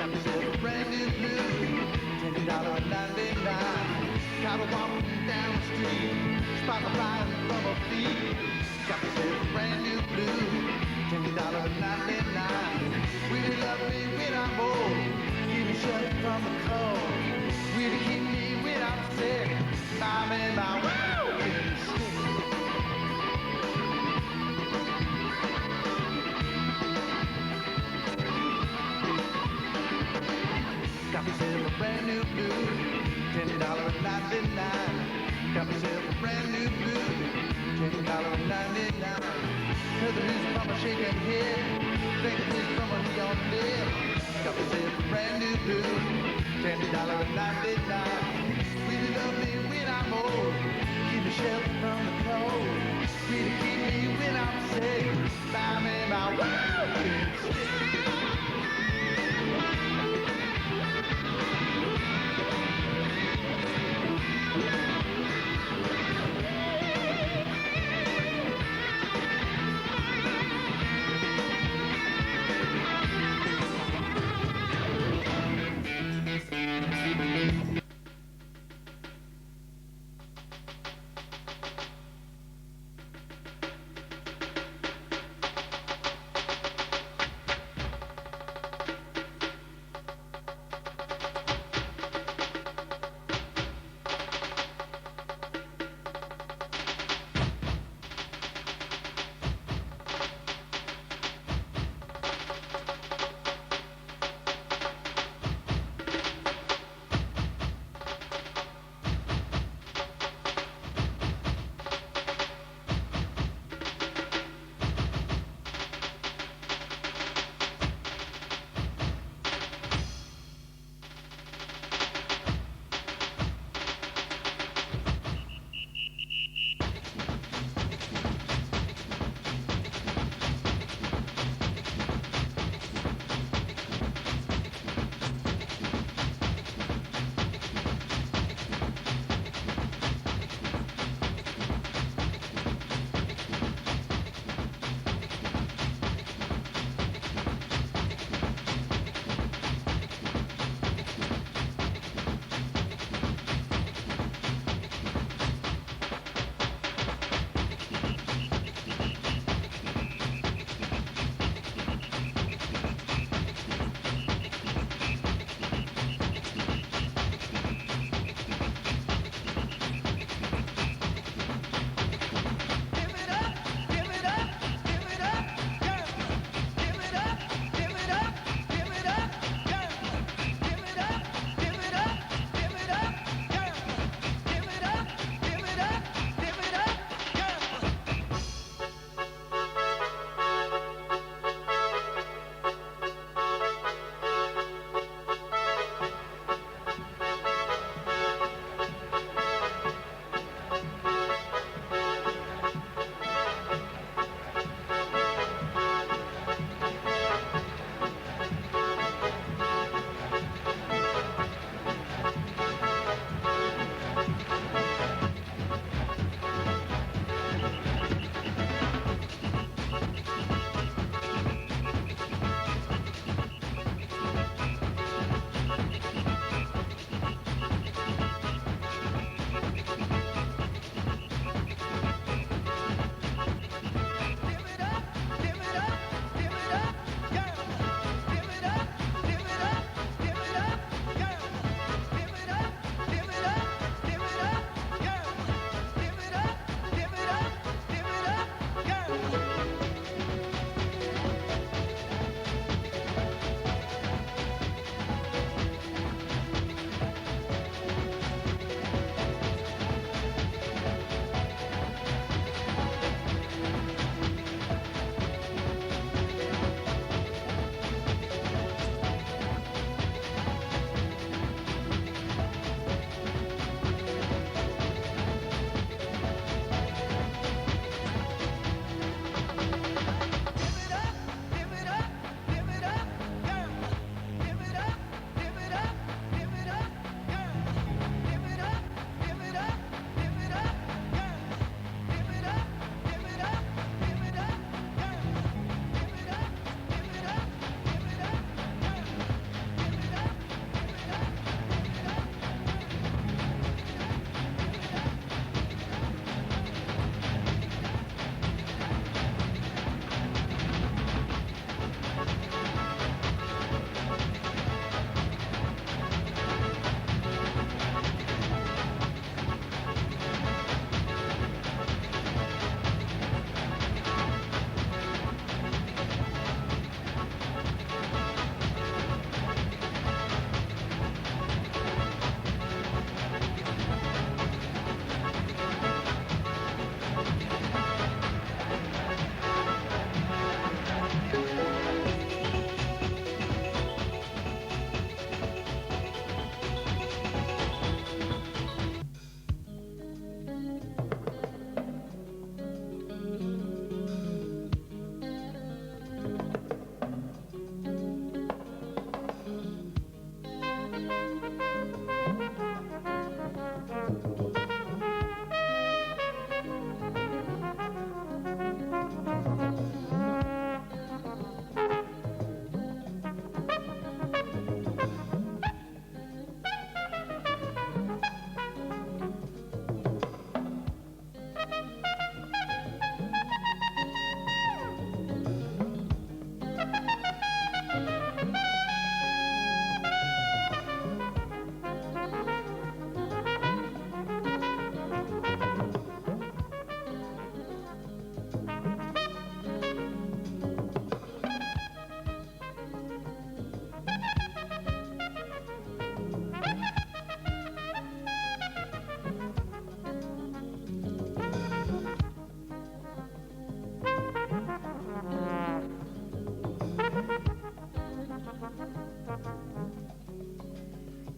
Got myself a brand new blue, $10.99. Cattle walking down the street, sparkle flying from her feet. Got myself a brand new blue, $10.99. Really love me when I'm old, keep me shut from the cold. Really keep me when I'm sick, I'm in my wow, getting sick. Got myself a brand new blue, $10.99. Got myself a brand new blue, $10.99. Heard the news from a shaking head, think the news from a neon lid. Got myself a brand new blue, $10.99. Really love me when I'm old, keep me sheltered from the cold. Really keep me when I'm sick, I'm in my walking stick.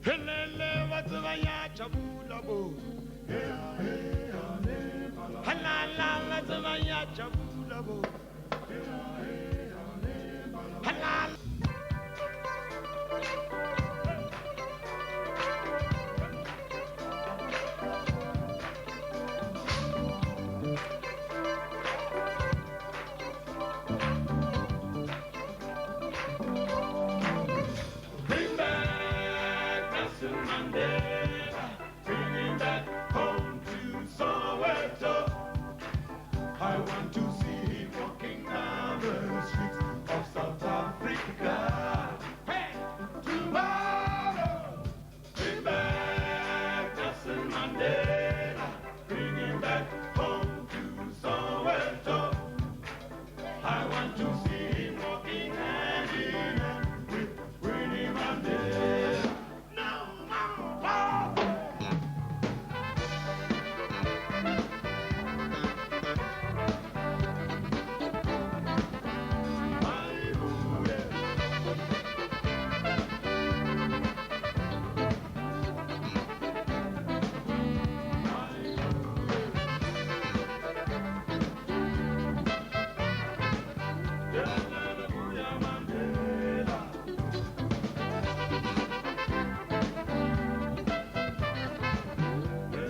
Helele watsvaya chabula bo. Halala watsvaya chabula bo. Halala. Bring back Nelson Mandela, bring him back home to Soweto. I want to see him walking down the streets of South Africa. Hey, tomorrow, bring back Nelson Mandela, bring him back home to Soweto. I want to see him walking hand in hand with Winnie Mandela. No more war. My booty. Hallelujah, Mandela.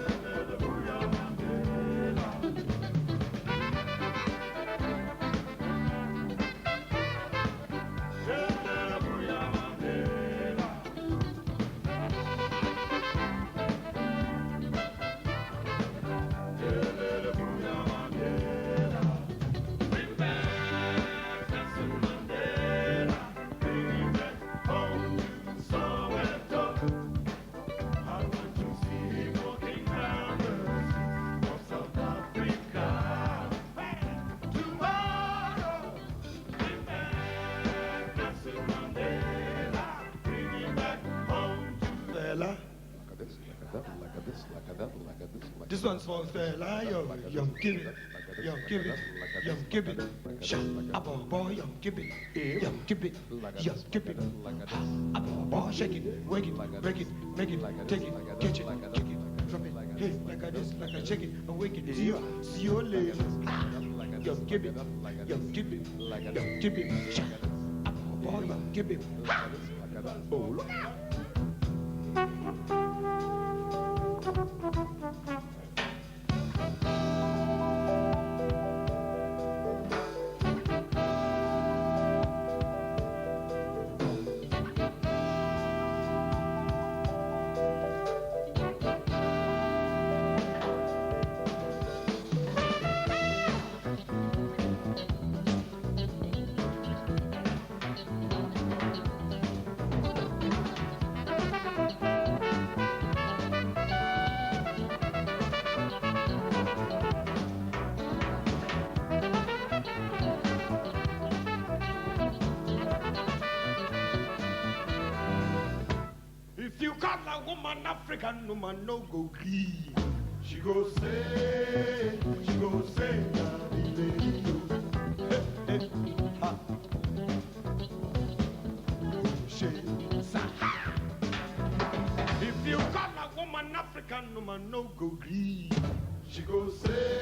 Hallelujah, Mandela. Hallelujah, Mandela. Hallelujah, Mandela. Bring back Nelson Mandela, bring him back home to Soweto. I want to see him walking down the streets of South Africa. Hey, tomorrow, bring back Nelson Mandela, bring him back home to Fela. This one's for Fela, young Gibbet, young Gibbet, young Gibbet, shut up, boy, young Gibbet, young Gibbet, young Gibbet, up, boy, shake it, wake it, break it, make it, take it, catch it, kick it, drop it, hey, like I this, like I shake it, awake it, see you later, young Gibbet, young Gibbet, young Gibbet, shut up, boy, young Gibbet, oh, look out. If you call a woman African woman, no go green. She go say, hey, ha. She, sa, ha. If you call a woman African woman, no go green. She go say,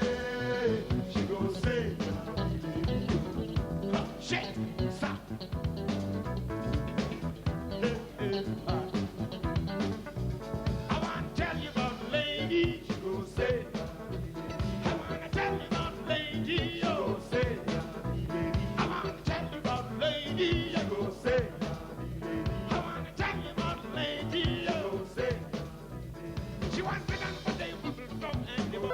ha. Shit, sa. Hey, hey, ha. I want to tell you about a lady. She go say, I want to tell you about a lady. She go say, I want to tell you about a lady. She go say, I want to tell you about a lady. She go say, she wants to dance for day people from anywhere.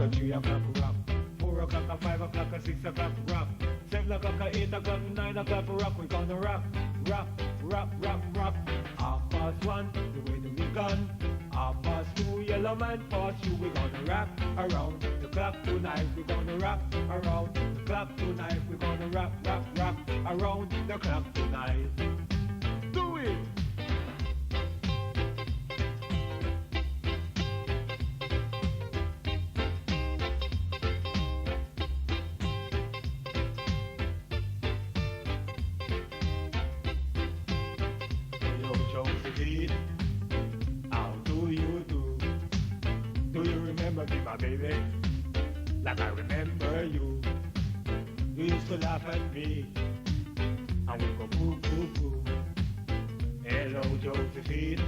a 3 o'clock rock, 4 o'clock, a 5 o'clock, a 6 o'clock rock, 7 o'clock, a 8 o'clock, 9 o'clock rock. We gonna rock, rock, rock, rock, rock. 1:30, the way that we gone. 2:30, yellow man pass you. We gonna rock around the clock tonight. We gonna rock around the clock tonight. We gonna rock, rock, rock around the clock tonight. Do it. Yo, Josephine, how do you do? Do you remember me, my baby? Like I remember you. You used to laugh at me, and we go boo, boo, boo. Hello, Josephine.